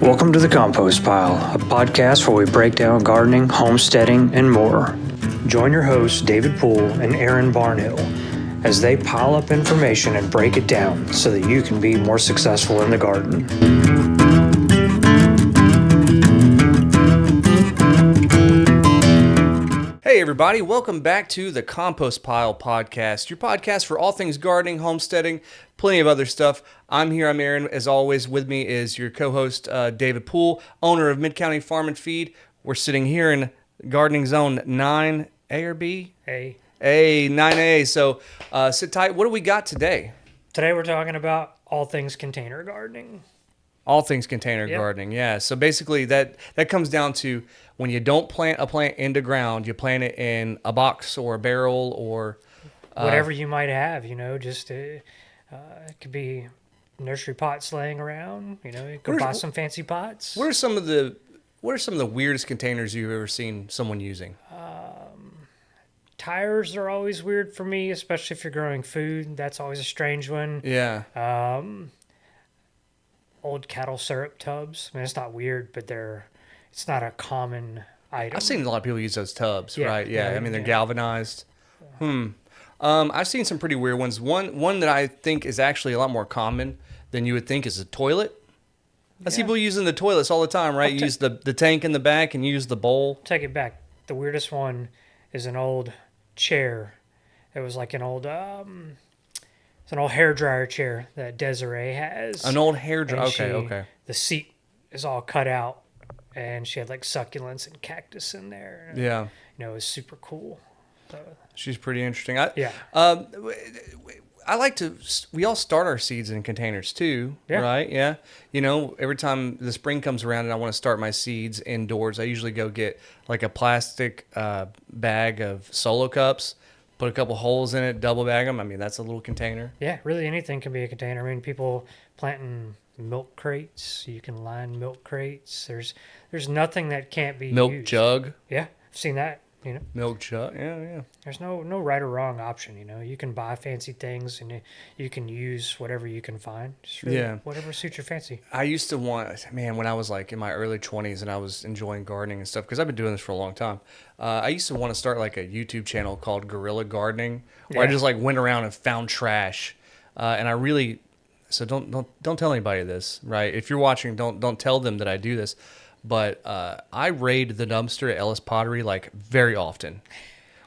Welcome to the Compost Pile, a podcast where we break down gardening, homesteading, and more. Join your hosts, David Poole and Aaron Barnhill, as they pile up information and break it down so that you can be more successful in the garden. Hey everybody, welcome back to the Compost Pile podcast, your podcast for all things gardening, homesteading, plenty of other stuff. I'm Aaron. As always, with me is your co-host, David Poole, owner of Mid-County Farm and Feed. We're sitting here in Gardening Zone 9A or B? A. 9A. So sit tight. What do we got today? Today we're talking about all things container gardening. All things container gardening, yeah. So basically that comes down to when you don't plant a plant into ground, you plant it in a box or a barrel or... whatever you might have, just it could be nursery pots laying around, you could buy some fancy pots. What are some of the weirdest containers you've ever seen someone using? Tires are always weird for me, especially if you're growing food. That's always a strange one. Yeah. Old cattle syrup tubs. I mean, it's not weird, but it's not a common item. I've seen a lot of people use those tubs, right? Yeah. I mean, they're galvanized. I've seen some pretty weird ones. One that I think is actually a lot more common than you would think is a toilet. I see people using the toilets all the time, right? You use the tank in the back and use the bowl. Take it back. The weirdest one is an old chair. It was like an old hairdryer chair that Desiree has. An old hairdryer. Okay. The seat is all cut out, and she had like succulents and cactus in there. Yeah. It was super cool. So, she's pretty interesting. We all start our seeds in containers too, right? Yeah. Every time the spring comes around and I want to start my seeds indoors, I usually go get like a plastic bag of Solo cups, put a couple holes in it, double bag them. I mean, that's a little container. Yeah, really anything can be a container. I mean, people planting milk crates. You can line milk crates. There's nothing that can't be milk used. Jug. Yeah, I've seen that. Milk jug. Yeah. There's no right or wrong option. You can buy fancy things and you can use whatever you can find. Just really whatever suits your fancy. I used to when I was like in my early 20s and I was enjoying gardening and stuff, because I've been doing this for a long time. I used to want to start like a YouTube channel called Guerrilla Gardening, where I just like went around and found trash. And I really, so don't tell anybody this, right? If you're watching, don't tell them that I do this. But I raid the dumpster at Ellis Pottery like very often,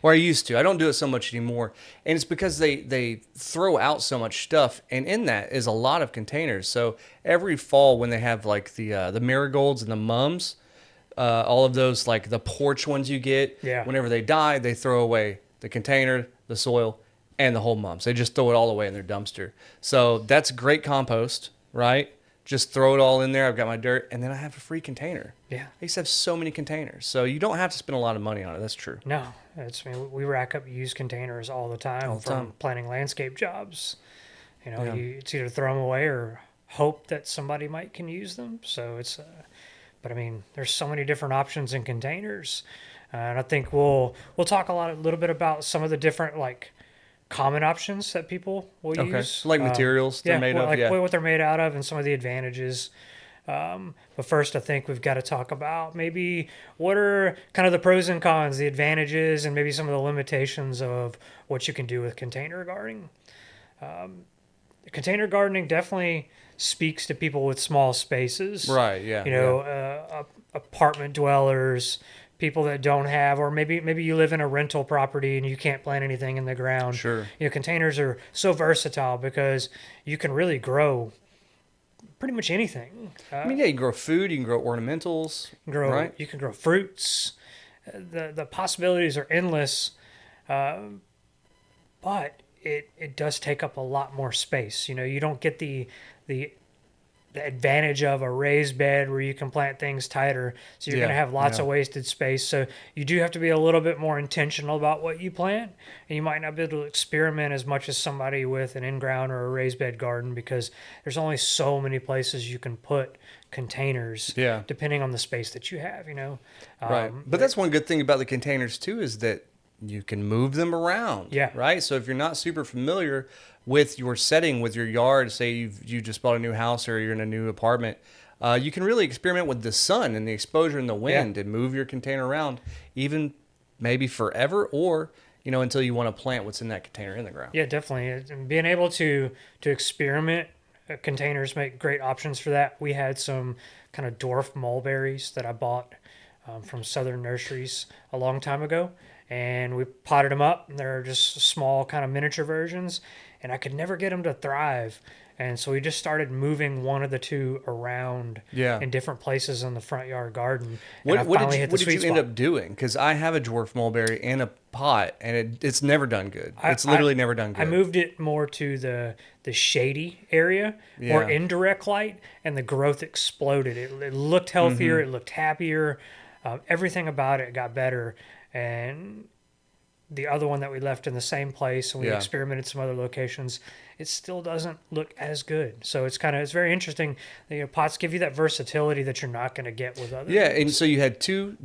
or I used to. I don't do it so much anymore, and it's because they throw out so much stuff, and in that is a lot of containers. So every fall when they have like the marigolds and the mums, all of those like the porch ones you get, whenever they die, they throw away the container, the soil, and the whole mums. They just throw it all away in their dumpster. So that's great compost, right? Just throw it all in there. I've got my dirt, and then I have a free container. Yeah. I used to have so many containers. So you don't have to spend a lot of money on it. That's true. No. We rack up used containers all the time from planning landscape jobs. It's either throw them away or hope that somebody can use them. So it's, but I mean, there's so many different options in containers. And I think we'll talk a little bit about some of the different common options that people will use. Like materials they're made of. What they're made out of and some of the advantages. But first, I think we've got to talk about maybe what are kind of the pros and cons, the advantages, and maybe some of the limitations of what you can do with container gardening. Container gardening definitely speaks to people with small spaces. Right, yeah. Apartment dwellers, people that don't have, or maybe you live in a rental property and you can't plant anything in the ground. Sure. Containers are so versatile because you can really grow pretty much anything. You can grow food, you can grow ornamentals. You can grow fruits. The possibilities are endless, but it does take up a lot more space. You don't get the advantage of a raised bed where you can plant things tighter, so you're going to have lots of wasted space. So you do have to be a little bit more intentional about what you plant, and you might not be able to experiment as much as somebody with an in-ground or a raised bed garden, because there's only so many places you can put containers depending on the space that you have. Right. But that's one good thing about the containers too, is that you can move them around. Yeah. Right. So if you're not super familiar with your setting, with your yard, say you just bought a new house or you're in a new apartment, You can really experiment with the sun and the exposure and the wind and move your container around, even maybe forever, or until you want to plant what's in that container in the ground. Yeah, definitely. And being able to experiment, containers make great options for that. We had some kind of dwarf mulberries that I bought from Southern Nurseries a long time ago, and we potted them up. They're just small, kind of miniature versions, and I could never get them to thrive. And so we just started moving one of the two around Yeah. in different places in the front yard garden. And What, I what did finally you hit the what did sweet you end spot. up doing? Because I have a dwarf mulberry in a pot, and it's never done good. I- It's literally I- never done good. I moved it more to the shady area, more Yeah. indirect light, and the growth exploded. It looked healthier. It looked happier. Everything about it got better. And the other one that we left in the same place, and we Yeah. experimented some other locations, it still doesn't look as good. So it's very interesting. Pots give you that versatility that you're not going to get with other. Yeah, and things. so you had two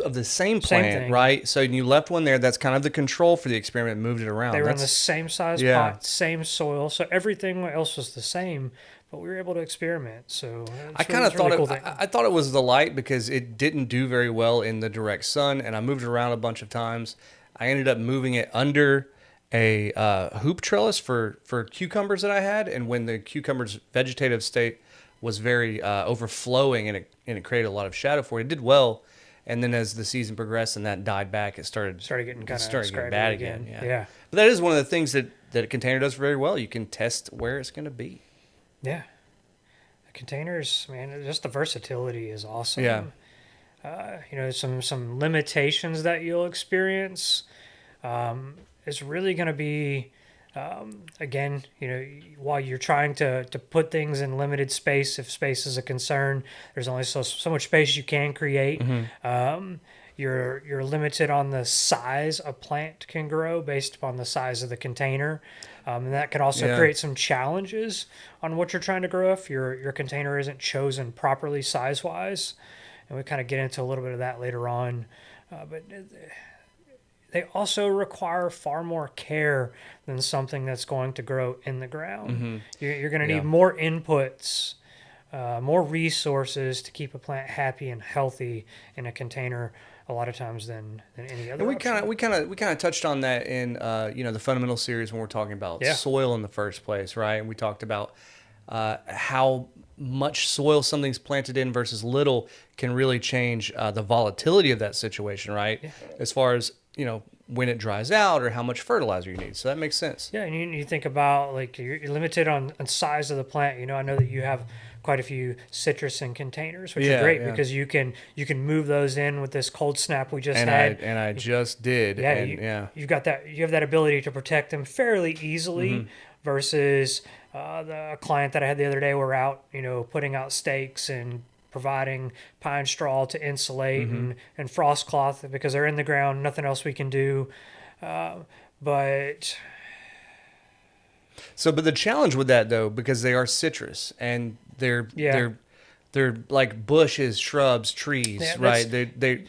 of the same Same plant, thing. right? So you left one there. That's kind of the control for the experiment. Moved it around. They were in That's the same size yeah. pot, same soil, so everything else was the same, but we were able to experiment. So I kind of thought really cool it. I thought it was the light because it didn't do very well in the direct sun, and I moved it around a bunch of times. I ended up moving it under a hoop trellis for cucumbers that I had, and when the cucumbers' vegetative state was very overflowing, and it created a lot of shadow for it. It did well, and then as the season progressed and that died back, it started getting kind of getting bad again. Yeah. But that is one of the things that a container does very well. You can test where it's going to be. Yeah. The containers, man, just the versatility is awesome. Yeah. Some limitations that you'll experience is really going to be, again, while you're trying to put things in limited space, if space is a concern, there's only so much space you can create. You're limited on the size a plant can grow based upon the size of the container. And that can also create some challenges on what you're trying to grow if your container isn't chosen properly size-wise. And we kind of get into a little bit of that later on. But they also require far more care than something that's going to grow in the ground. You're going to need more inputs, more resources to keep a plant happy and healthy in a container a lot of times than any other. And we kind of touched on that in the fundamental series when we're talking about soil in the first place, right? And we talked about how much soil something's planted in versus little can really change the volatility of that situation, right? Yeah. As far as when it dries out or how much fertilizer you need. So that makes sense. Yeah, and you think about like you're limited on size of the plant. I know that you have quite a few citrus in containers, which are great because you can move those in with this cold snap we just had. I just did. Yeah, you have that ability to protect them fairly easily versus the client that I had the other day. We're out, putting out stakes and providing pine straw to insulate and frost cloth because they're in the ground. Nothing else we can do, but. So, but the challenge with that though, because they are citrus and they're like bushes, shrubs, trees, right? They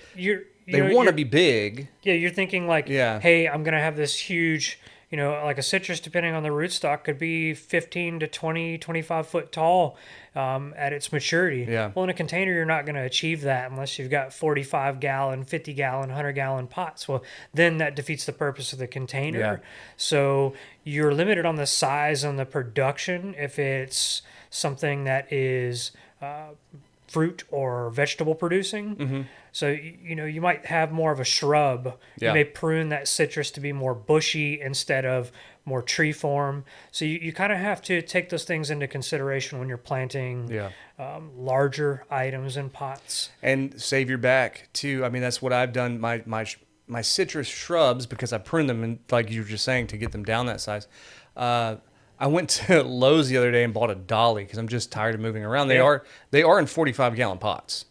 want to be big. Yeah, you're thinking like, hey, I'm gonna have this huge, like a citrus, depending on the rootstock, could be 15 to 20, 25 foot tall at its maturity. Yeah. Well, in a container, you're not going to achieve that unless you've got 45 gallon, 50 gallon, 100 gallon pots. Well, then that defeats the purpose of the container. Yeah. So you're limited on the size and the production if it's something that is fruit or vegetable producing. So, you might have more of a shrub. Yeah. You may prune that citrus to be more bushy instead of more tree form. So you kind of have to take those things into consideration when you're planting larger items in pots. And save your back too. I mean, that's what I've done. My citrus shrubs, because I prune them, and like you were just saying, to get them down that size. I went to Lowe's the other day and bought a dolly because I'm just tired of moving around. They are in 45 gallon pots,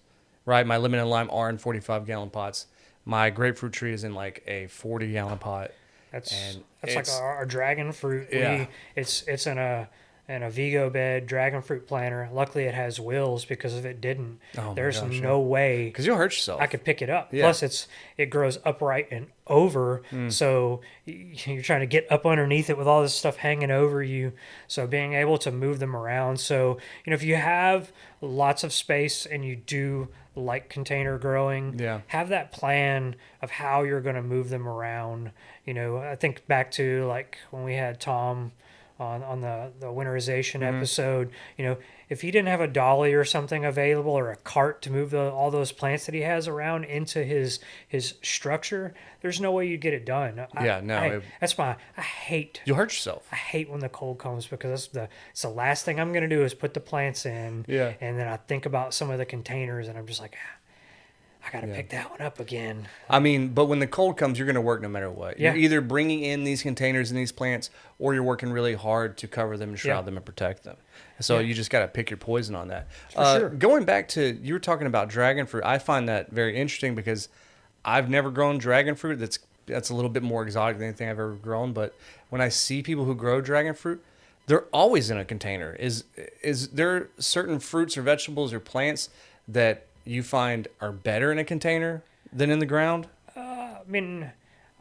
right? My lemon and lime are in 45 gallon pots. My grapefruit tree is in like a 40 gallon pot. That's like our dragon fruit. Yeah. It's in a and a Vigo bed dragon fruit planter. Luckily, it has wheels because if it didn't, Oh my there's gosh, no way because you'll hurt yourself. I could pick it up. Yeah. Plus, it grows upright and over, so you're trying to get up underneath it with all this stuff hanging over you. So being able to move them around. So if you have lots of space and you do like container growing, Yeah. have that plan of how you're going to move them around. I think back to like when we had Tom on the winterization episode. If he didn't have a dolly or something available or a cart to move all those plants that he has around into his structure, there's no way you'd get it done. Yeah, no, That's why I hate. You'll hurt yourself. I hate when the cold comes because it's the last thing I'm going to do is put the plants in. Yeah. And then I think about some of the containers and I'm just like, I got to pick that one up again. I mean, but when the cold comes, you're going to work no matter what. Yeah. You're either bringing in these containers and these plants, or you're working really hard to cover them and shroud them and protect them. So you just got to pick your poison on that. For sure. Going back to, you were talking about dragon fruit. I find that very interesting because I've never grown dragon fruit. That's a little bit more exotic than anything I've ever grown. But when I see people who grow dragon fruit, they're always in a container. Is there certain fruits or vegetables or plants that you find are better in a container than in the ground? I mean,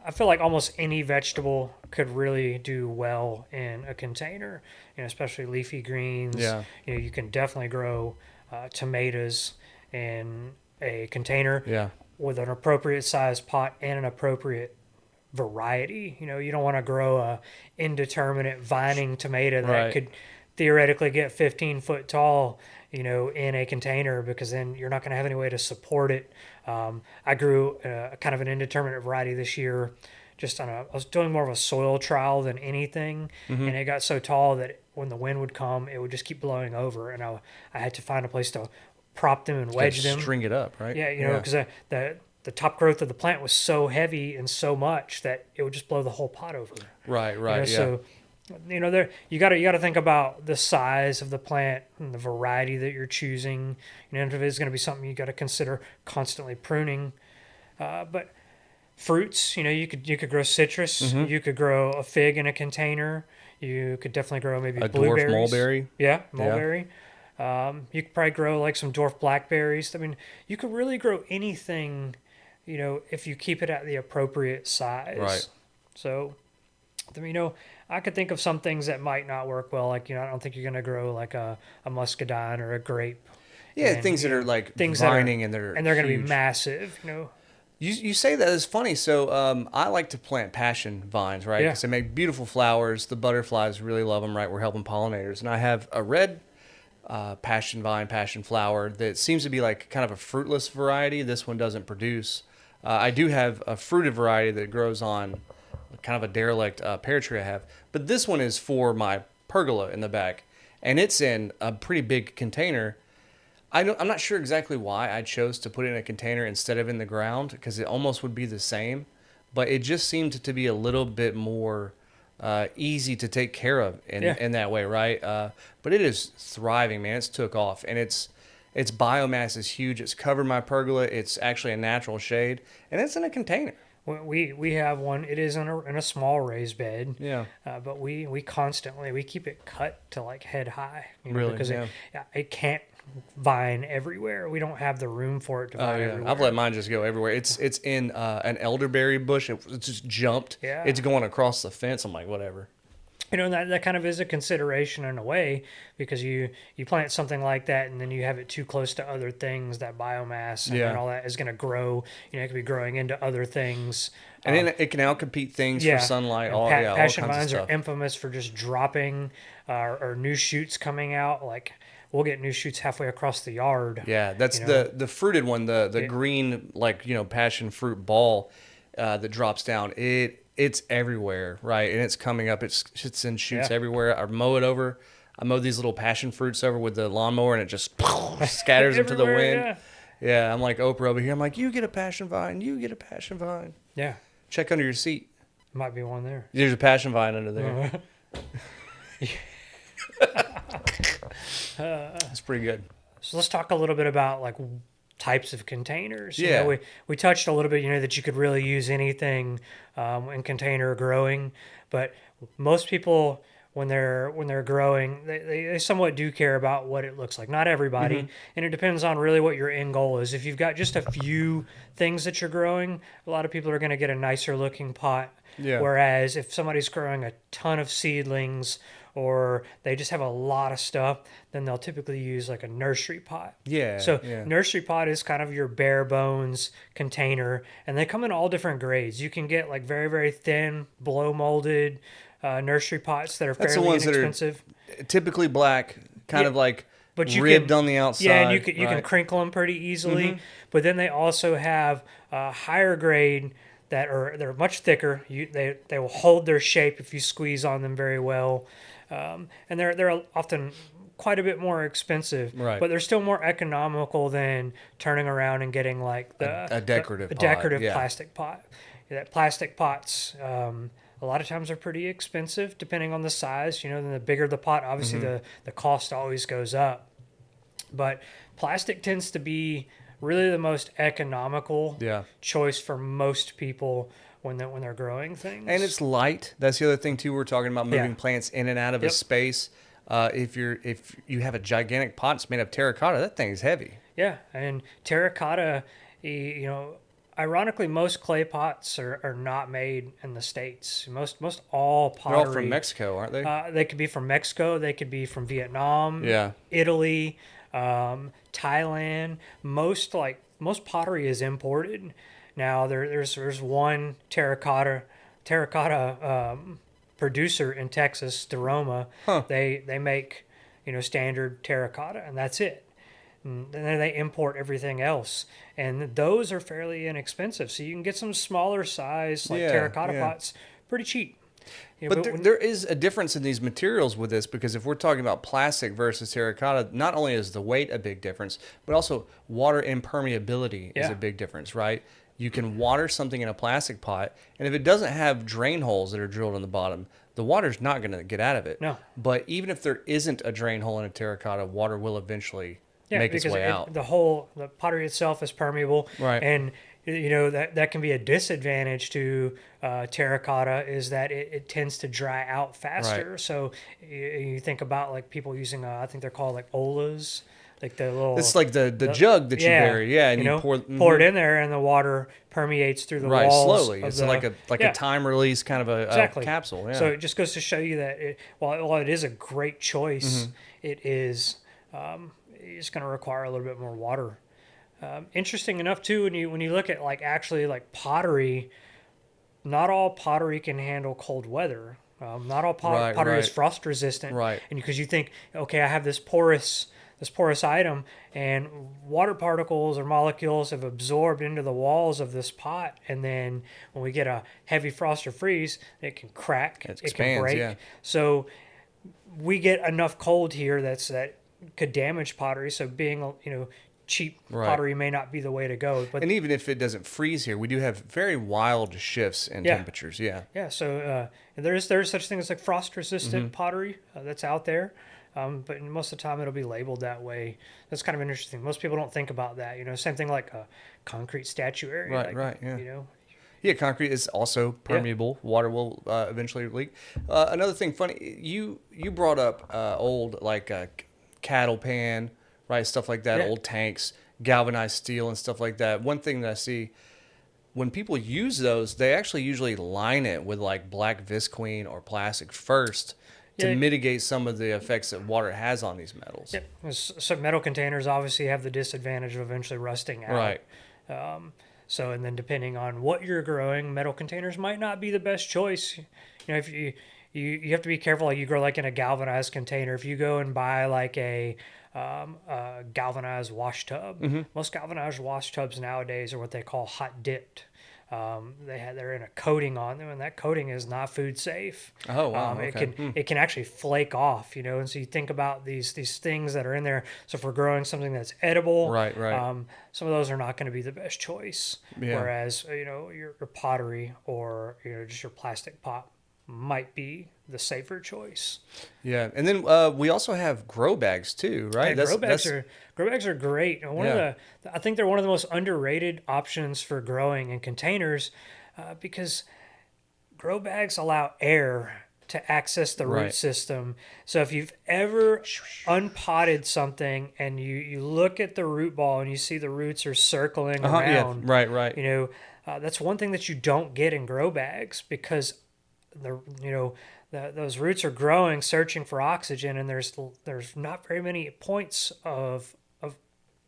I feel like almost any vegetable could really do well in a container, especially leafy greens. Yeah. You can definitely grow tomatoes in a container Yeah. with an appropriate size pot and an appropriate variety. You don't want to grow a indeterminate vining tomato that could theoretically get 15 foot tall, in a container, because then you're not going to have any way to support it. I grew kind of an indeterminate variety this year. I was doing more of a soil trial than anything, and it got so tall that when the wind would come, it would just keep blowing over, and I had to find a place to prop them and wedge them. String it up, right? Yeah, because the top growth of the plant was so heavy and so much that it would just blow the whole pot over. Right, yeah. So, there you got to think about the size of the plant and the variety that you're choosing. If it's going to be something you got to consider constantly pruning. But fruits, you could grow citrus. You could grow a fig in a container. You could definitely grow maybe a blueberries. dwarf mulberry. Yeah, mulberry. You could probably grow like some dwarf blackberries. I mean, you could really grow anything, if you keep it at the appropriate size. Right. So, I could think of some things that might not work well. Like, I don't think you're going to grow like a muscadine or a grape. Yeah, And, things that are like things vining and they're they're going to be huge. massive. You say that is funny. So I like to plant passion vines, right? Yeah. Because they make beautiful flowers. The butterflies really love them, right? We're helping pollinators. And I have a red passion vine, passion flower that seems to be like kind of a fruitless variety. This one doesn't produce. I do have a fruited variety that grows on kind of a derelict pear tree I have. But this one is for my pergola in the back. And it's in a pretty big container. I'm not sure exactly why I chose to put it in a container instead of in the ground, because it almost would be the same. But it just seemed to be a little bit more easy to take care of in that way, right? But it is thriving, man. It's took off. And its biomass is huge. It's covered my pergola. It's actually a natural shade. And it's in a container. We have one. It is in a small raised bed. Yeah. But we constantly keep it cut to like head high. Really? Because Yeah. it can't vine everywhere. We don't have the room for it to vine everywhere. I've let mine just go everywhere. It's in an elderberry bush. It just jumped. Yeah. It's going across the fence. I'm like, whatever. And that kind of is a consideration in a way, because you plant something like that and then you have it too close to other things, that biomass and all that is going to grow. It could be growing into other things. And then it can outcompete things for sunlight. And all passion kinds vines of are stuff. infamous for just dropping or new shoots coming out. Like, we'll get new shoots halfway across the yard. Yeah, that's the fruited one, the green, passion fruit ball that drops down. It's everywhere, right? And it's coming up. It's in shoots everywhere. I mow it over. I mow these little passion fruits over with the lawnmower, and it just scatters into the wind. Yeah, I'm like Oprah over here. I'm like, you get a passion vine. You get a passion vine. Yeah. Check under your seat. Might be one there. There's a passion vine under there. That's pretty good. So let's talk a little bit about like types of containers. Yeah. We touched a little bit, that you could really use anything in container growing, but most people when they're growing, they somewhat do care about what it looks like. Not everybody, and it depends on really what your end goal is. If you've got just a few things that you're growing, a lot of people are going to get a nicer looking pot. Yeah. Whereas if somebody's growing a ton of seedlings or they just have a lot of stuff, then they'll typically use like a nursery pot. Yeah. So Yeah. nursery pot is kind of your bare bones container, and they come in all different grades. You can get like very, very thin, blow molded nursery pots that are That's the fairly ones inexpensive. that are typically black, kind of like But you ribbed can, on the outside. yeah, and you can right? crinkle them pretty easily. But then they also have higher grade they're much thicker. They will hold their shape if you squeeze on them very well, and they're often quite a bit more expensive. Right. But they're still more economical than turning around and getting like A decorative a pot, decorative yeah. plastic pot. That plastic pots. A lot of times are pretty expensive depending on the size. Then the bigger the pot, obviously the cost always goes up. But plastic tends to be really the most economical Yeah. choice for most people when they're growing things. And it's light. That's the other thing too. We're talking about moving Yeah. plants in and out of a Yep. space. If you have a gigantic pot that's made of terracotta, that thing is heavy. Yeah, and terracotta, ironically, most clay pots are not made in the States. Most all They're pottery. all from Mexico, aren't they? They could be from Mexico. They could be from Vietnam. Yeah. Italy, Thailand. Most pottery is imported. Now there's one terracotta producer in Texas, Deroma. Huh. They make standard terracotta, and that's it. And then they import everything else, and those are fairly inexpensive. So you can get some smaller size like Yeah, terracotta yeah. pots pretty cheap. But there is a difference in these materials with this, because if we're talking about plastic versus terracotta, not only is the weight a big difference, but also water impermeability is Yeah. a big difference, right? You can water something in a plastic pot, and if it doesn't have drain holes that are drilled in the bottom, the water's not going to get out of it. No. But even if there isn't a drain hole in a terracotta, water will eventually make its because way out. the pottery itself is permeable, Right. and that can be a disadvantage to terracotta is that it tends to dry out faster. Right. So you think about like people using I think they're called like olas, like the little. It's like the jug that you bury, yeah, and you pour it in there, and the water permeates through the right walls. slowly. of It's the- like yeah. a time release kind of a Exactly. capsule. Yeah. So it just goes to show you that while it is a great choice, it is it's going to require a little bit more water. Interesting enough too, when you look at like actually like pottery, not all pottery can handle cold weather. Not all Right, pottery is right. frost resistant. Right. And because you think, okay, I have this porous item, and water particles or molecules have absorbed into the walls of this pot, and then when we get a heavy frost or freeze, it can crack, It can expands, break. yeah. So we get enough cold here that could damage pottery. So being cheap Right. pottery may not be the way to go. But And even if it doesn't freeze here, we do have very wild shifts in Yeah. temperatures. Yeah. yeah, so there's such things like frost resistant pottery that's out there. But most of the time it'll be labeled that way. That's kind of interesting. Most people don't think about that. Same thing like a concrete statuary. Right, like, right, yeah. You know, Yeah, concrete is also permeable. Water will eventually leak. Another thing funny, you brought up old like cattle pan, right? Stuff like that, Yeah. old tanks, galvanized steel and stuff like that. One thing that I see when people use those, they actually usually line it with like black visqueen or plastic first to Yeah. mitigate some of the effects that water has on these metals. yeah. So metal containers obviously have the disadvantage of eventually rusting out. Right. So, and then depending on what you're growing, metal containers might not be the best choice. If you have to be careful. Like you grow like in a galvanized container. If you go and buy like a galvanized wash tub, most galvanized wash tubs nowadays are what they call hot dipped. They're in a coating on them, and that coating is not food safe. Oh, wow, It can actually flake off, and so you think about these things that are in there. So if we're growing something that's edible, Right. some of those are not going to be the best choice. Yeah. Whereas your pottery or just your plastic pot might be the safer choice. Yeah, and then we also have grow bags too, right? Yeah, grow bags are great. And I think they're one of the most underrated options for growing in containers because grow bags allow air to access the root Right. system. So if you've ever unpotted something and you look at the root ball and you see the roots are circling Yeah. around, Right. Right. you know, that's one thing that you don't get in grow bags because the you know those roots are growing, searching for oxygen, and there's not very many points of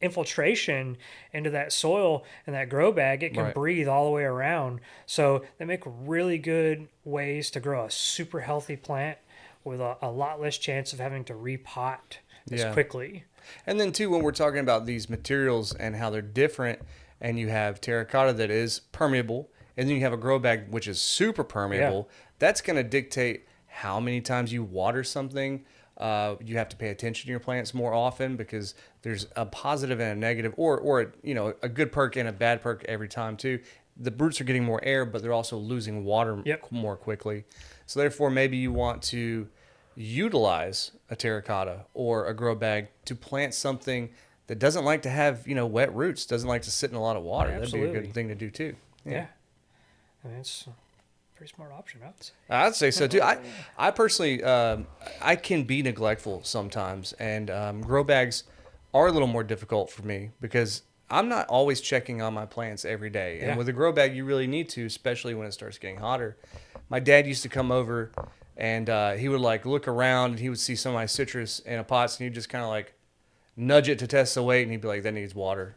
infiltration into that soil and that grow bag. It can Right. breathe all the way around, so they make really good ways to grow a super healthy plant with a lot less chance of having to repot as Yeah. quickly. And then too, when we're talking about these materials and how they're different, and you have terracotta that is permeable, and then you have a grow bag which is super permeable, that's going to dictate how many times you water something. You have to pay attention to your plants more often because there's a positive and a negative, or a good perk and a bad perk every time too. The roots are getting more air, but they're also losing water Yep. more quickly. So therefore, maybe you want to utilize a terracotta or a grow bag to plant something that doesn't like to have wet roots, doesn't like to sit in a lot of water. That'd be a Absolutely. good thing to do too. Yeah. I mean, it's a pretty smart option, I would say. I'd say so too. I personally, I can be neglectful sometimes, and grow bags are a little more difficult for me because I'm not always checking on my plants every day. And Yeah. with a grow bag, you really need to, especially when it starts getting hotter. My dad used to come over, and he would like look around, and he would see some of my citrus in a pots, and he'd just kind of like nudge it to test the weight, and he'd be like, "That needs water.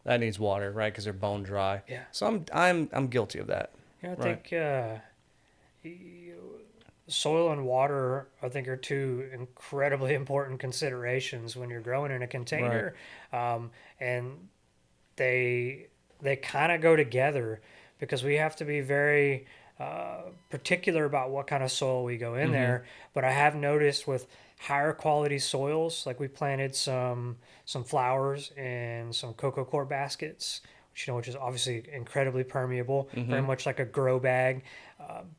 That needs water, right? Because they're bone dry." Yeah. So I'm guilty of that. Yeah, I Right. think soil and water, I think, are two incredibly important considerations when you're growing in a container, and they kind of go together because we have to be very particular about what kind of soil we go in there. But I have noticed with higher quality soils, like we planted some flowers in some cocoa coir baskets, which is obviously incredibly permeable, very much like a grow bag.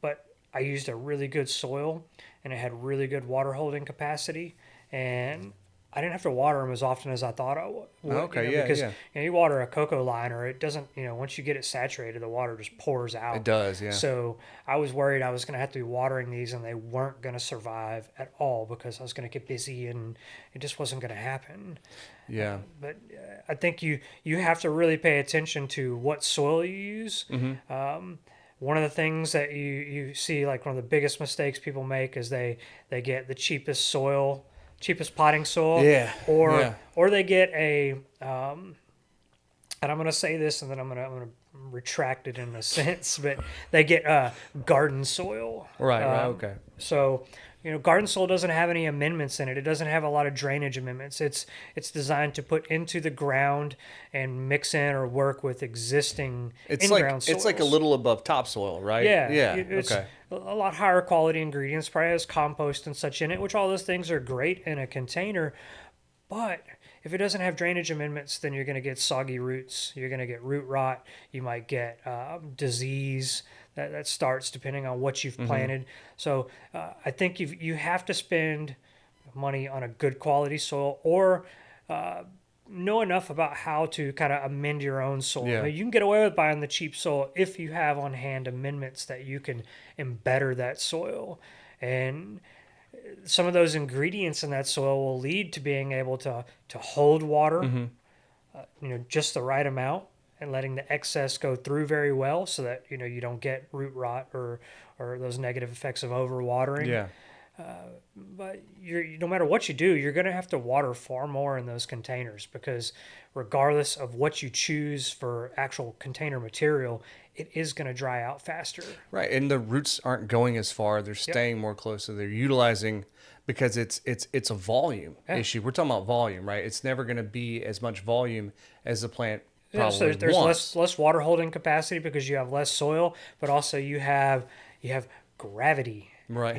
But I used a really good soil, and it had really good water holding capacity, and I didn't have to water them as often as I thought I would. Okay, yeah, because yeah. you water a cocoa liner, it doesn't. Once you get it saturated, the water just pours out. It does, yeah. So I was worried I was going to have to be watering these, and they weren't going to survive at all because I was going to get busy, and it just wasn't going to happen. Yeah. But I think you have to really pay attention to what soil you use. One of the things that you see, like one of the biggest mistakes people make, is they get the cheapest potting soil, Yeah, or yeah. or they get and I'm going to say this and then I'm going to retract it in a sense, but they get garden soil. Right, okay. So, garden soil doesn't have any amendments in it. It doesn't have a lot of drainage amendments. It's designed to put into the ground and mix in or work with existing in-ground soils. It's like a little above topsoil, right? Yeah, Yeah. it's Okay. a lot higher quality ingredients. Probably has compost and such in it, which all those things are great in a container. But if it doesn't have drainage amendments, then you're going to get soggy roots. You're going to get root rot. You might get disease that starts depending on what you've planted. So I think you have to spend money on a good quality soil, or know enough about how to kind of amend your own soil. Yeah. Now, you can get away with buying the cheap soil if you have on hand amendments that you can embetter that soil. And some of those ingredients in that soil will lead to being able to hold water, just the right amount, and letting the excess go through very well, so that you don't get root rot or those negative effects of overwatering. Yeah. But no matter what you do, you're going to have to water far more in those containers, because regardless of what you choose for actual container material, it is going to dry out faster. Right. And the roots aren't going as far. They're staying more close. So they're utilizing, because it's a volume issue. We're talking about volume, right? It's never going to be as much volume as the plant probably So there's wants. less water holding capacity because you have less soil, but also you have gravity. Right.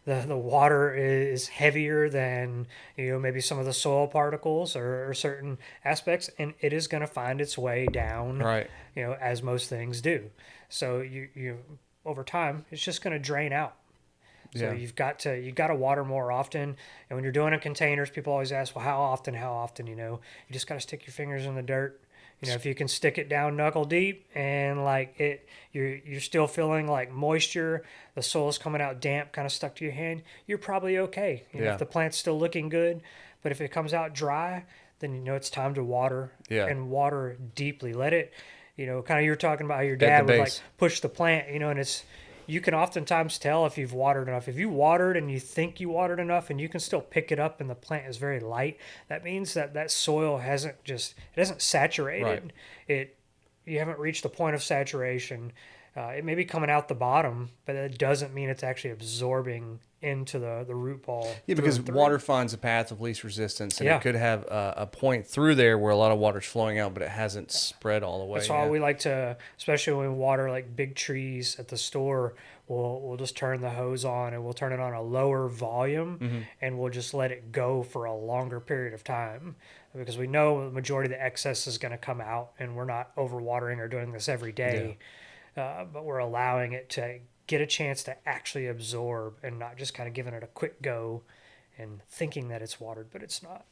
The water is heavier than maybe some of the soil particles or certain aspects, and it is going to find its way down. Right. As most things do. So you over time, it's just going to drain out. So Yeah. you got to water more often. And when you're doing it in containers, people always ask, well, how often? You just got to stick your fingers in the dirt. If you can stick it down knuckle deep and like you're still feeling like moisture, the soil's coming out damp, kind of stuck to your hand, you're probably okay. Yeah. If the plant's still looking good, but if it comes out dry, then it's time to water Yeah. and water deeply. Let it, kind of you were talking about how your At the dad would like base. push the plant, and you can oftentimes tell if you've watered enough. If you watered and you think you watered enough and you can still pick it up and the plant is very light, that means that soil hasn't saturated. Right. You haven't reached the point of saturation. It may be coming out the bottom, but it doesn't mean it's actually absorbing into the root ball. Yeah, because water finds a path of least resistance, and Yeah. it could have a point through there where a lot of water's flowing out, but it hasn't spread all the way. That's why we like to, especially when we water like big trees at the store, we'll just turn the hose on and we'll turn it on a lower volume and we'll just let it go for a longer period of time because we know the majority of the excess is going to come out and we're not overwatering or doing this every day, but we're allowing it to get a chance to actually absorb and not just kind of giving it a quick go and thinking that it's watered, but it's not.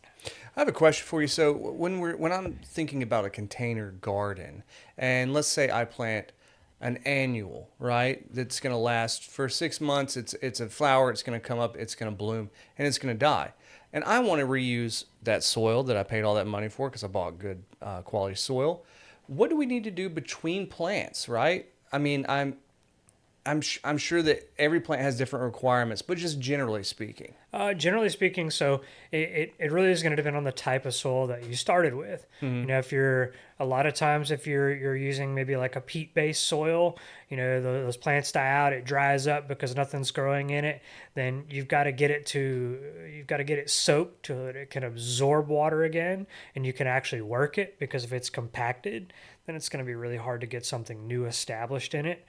I have a question for you. So when I'm thinking about a container garden, and let's say I plant an annual, right? That's going to last for 6 months. It's a flower. It's going to come up. It's going to bloom, and it's going to die. And I want to reuse that soil that I paid all that money for because I bought good quality soil. What do we need to do between plants, right? I mean, I'm sure that every plant has different requirements, but just generally speaking. Generally speaking, so it really is going to depend on the type of soil that you started with. If you're a lot of times if you're using maybe like a peat-based soil, those plants die out, it dries up because nothing's growing in it. Then you've got to get it soaked so that it can absorb water again, and you can actually work it because if it's compacted, then it's going to be really hard to get something new established in it.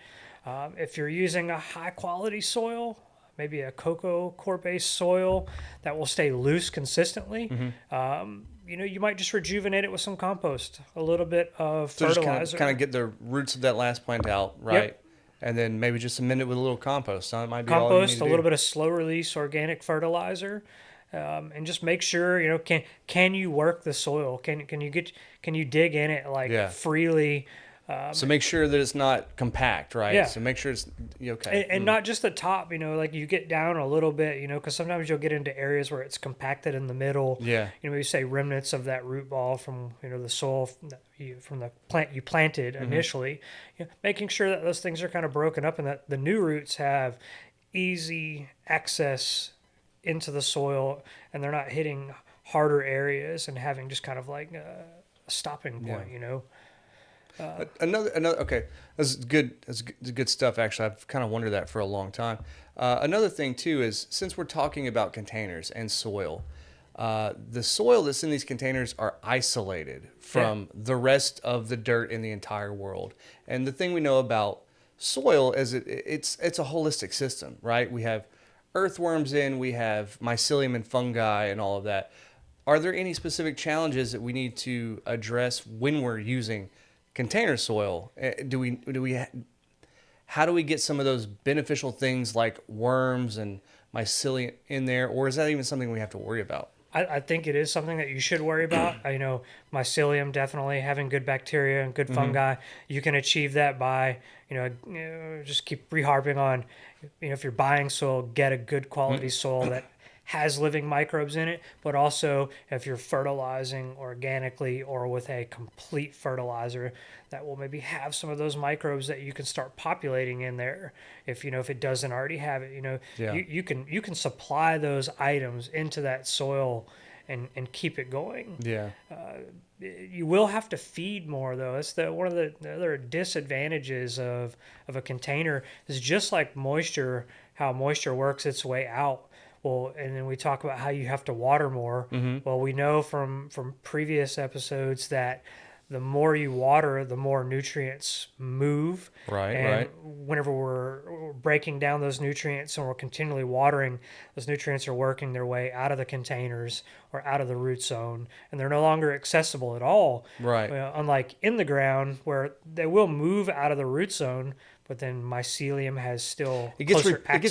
If you're using a high quality soil, maybe a cocoa coir based soil that will stay loose consistently, you might just rejuvenate it with some compost, a little bit of fertilizer. Just kind of get the roots of that last plant out, right? Yep. And then maybe just amend it with a little compost. It might be all you need to do. A little bit of slow release organic fertilizer, and just make sure can you work the soil? Can you dig in it freely? So make sure that it's not compact, right? Yeah. So make sure it's okay. And not just the top, like you get down a little bit, because sometimes you'll get into areas where it's compacted in the middle. Yeah. Maybe say remnants of that root ball from, the soil from the plant you planted initially. Making sure that those things are kind of broken up and that the new roots have easy access into the soil and they're not hitting harder areas and having just kind of like a stopping point, Another okay, that's good. That's good stuff. Actually, I've kind of wondered that for a long time. Another thing too is since we're talking about containers and soil, the soil that's in these containers are isolated from the rest of the dirt in the entire world. And the thing we know about soil is it's a holistic system, right? We have earthworms we have mycelium and fungi and all of that. Are there any specific challenges that we need to address when we're using container soil? How do we get some of those beneficial things like worms and mycelium in there, or is that even something we have to worry about? I think it is something that you should worry about. Mycelium, definitely having good bacteria and good fungi. You can achieve that by, just keep reharping on, if you're buying soil, get a good quality soil that has living microbes in it, but also if you're fertilizing organically or with a complete fertilizer that will maybe have some of those microbes that you can start populating in there. If it doesn't already have it, you can supply those items into that soil and keep it going. Yeah. You will have to feed more though. It's one of the other disadvantages of a container is just like moisture, how moisture works its way out. Well, and then we talk about how you have to water more. Well, we know from previous episodes that the more you water, the more nutrients move. Right. Whenever we're breaking down those nutrients and we're continually watering, those nutrients are working their way out of the containers or out of the root zone, and they're no longer accessible at all. Right. Unlike in the ground where they will move out of the root zone, but then mycelium has still it gets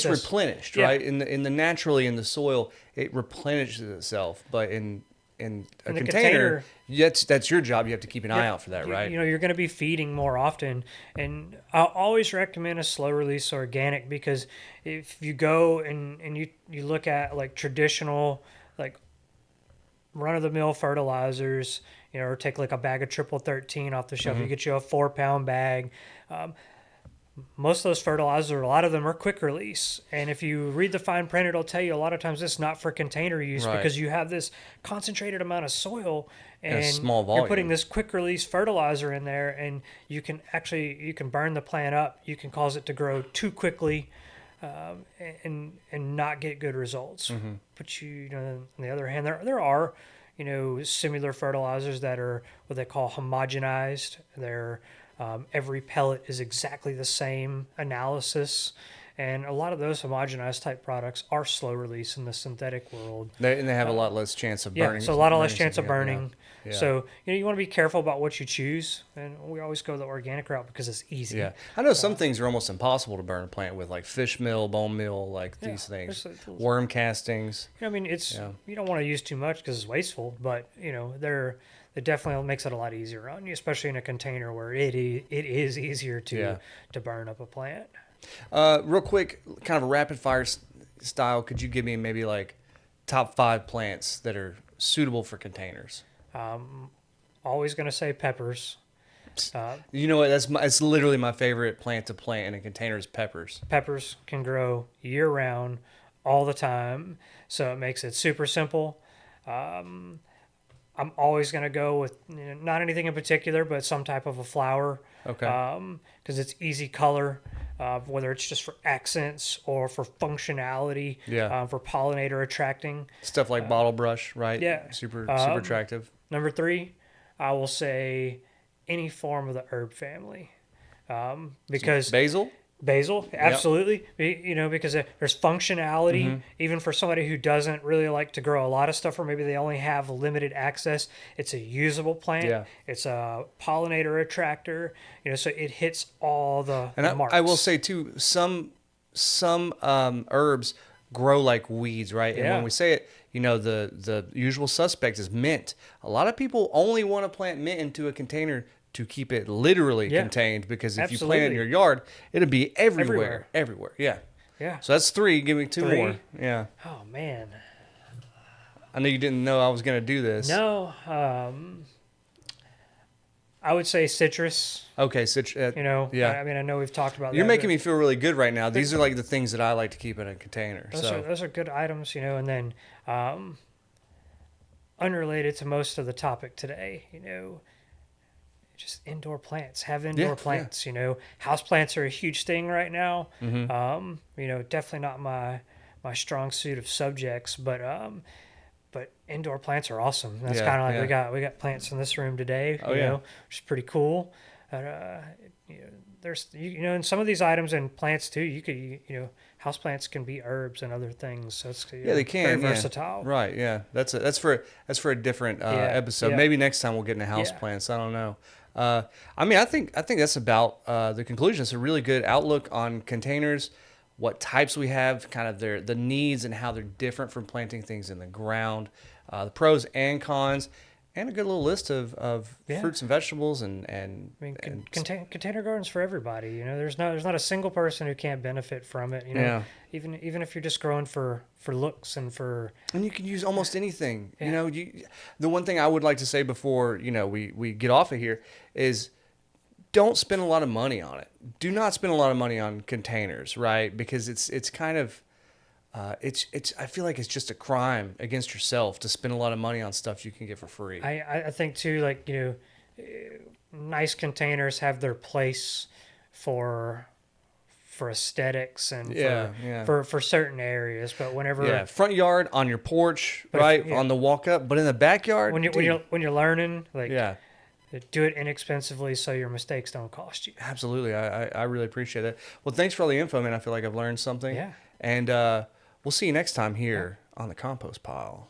replenished, right? In the naturally in the soil, it replenishes itself, but in in a In the container, that's your job. You have to keep an eye out for that, right? You're going to be feeding more often, and I always recommend a slow release organic, because if you go and you look at like traditional, like run of the mill fertilizers, or take like a bag of triple 13 off the shelf, you get you a 4 pound bag. Most of those fertilizers, a lot of them are quick release. And if you read the fine print, it'll tell you a lot of times it's not for container use, Right. because you have this concentrated amount of soil and small you're volume. putting this quick release fertilizer in there, and you can burn the plant up. You can cause it to grow too quickly, and not get good results. But on the other hand, there are similar fertilizers that are what they call homogenized. They're every pellet is exactly the same analysis, and a lot of those homogenized type products are slow release in the synthetic world. They have a lot less chance of burning. So a lot of less chance of burning. Yeah. So you want to be careful about what you choose, and we always go the organic route because it's easy. Yeah, I know some things are almost impossible to burn a plant with, like fish meal, bone meal, like these things, worm castings. It's you don't want to use too much because it's wasteful, but it definitely makes it a lot easier on you, especially in a container where it is easier to burn up a plant. Real quick, kind of a rapid fire style. Could you give me maybe like top 5 plants that are suitable for containers? Always going to say peppers. You know what? It's literally my favorite plant to plant in a container is peppers. Peppers can grow year round, all the time, so it makes it super simple. I'm always going to go with not anything in particular, but some type of a flower. Okay. Because it's easy color, whether it's just for accents or for functionality. Yeah. For pollinator attracting. Stuff like bottle brush, right? Yeah. Super attractive. Number 3, I will say any form of the herb family, because Basil, absolutely. Yep. Because there's functionality, even for somebody who doesn't really like to grow a lot of stuff, or maybe they only have limited access. It's a usable plant. Yeah. It's a pollinator attractor. So it hits all the marks. I will say too, some herbs grow like weeds, right? And when we say it, the usual suspect is mint. A lot of people only want to plant mint into a container to keep it literally contained, because if you plant it in your yard, it'll be everywhere. Yeah. So that's 3. Give me 2 more. Yeah. Oh man. I know you didn't know I was going to do this. No. I would say citrus. Okay, citrus. Yeah. I know we've talked about that. You're making me feel really good right now. These are like the things that I like to keep in a container. Those are good items, and then unrelated to most of the topic today, just indoor plants. Have indoor plants. House plants are a huge thing right now. Definitely not my strong suit of subjects, but indoor plants are awesome. That's kind of like we got plants in this room today. Which is pretty cool. There's and some of these items and plants too. You could house plants can be herbs and other things. So it's they can very versatile. Right. Yeah. That's for a different episode. Maybe next time we'll get into house plants. I don't know. I think that's about the conclusion. It's a really good outlook on containers, what types we have, kind of the needs and how they're different from planting things in the ground, the pros and cons, and a good little list of fruits and vegetables and container gardens for everybody. There's not a single person who can't benefit from it. Even if you're just growing for looks and you can use almost anything. The one thing I would like to say before we get off of here is don't spend a lot of money on it. Do not spend a lot of money on containers, right? Because it's kind of I feel like it's just a crime against yourself to spend a lot of money on stuff you can get for free. I think too, like nice containers have their place for aesthetics and for certain areas, but whenever front yard, on your porch, right, on the walk up, but in the backyard when you're learning, do it inexpensively so your mistakes don't cost you. Absolutely. I really appreciate that. Well, thanks for all the info, man. I feel like I've learned something. Yeah. And we'll see you next time here on the Compost Pile.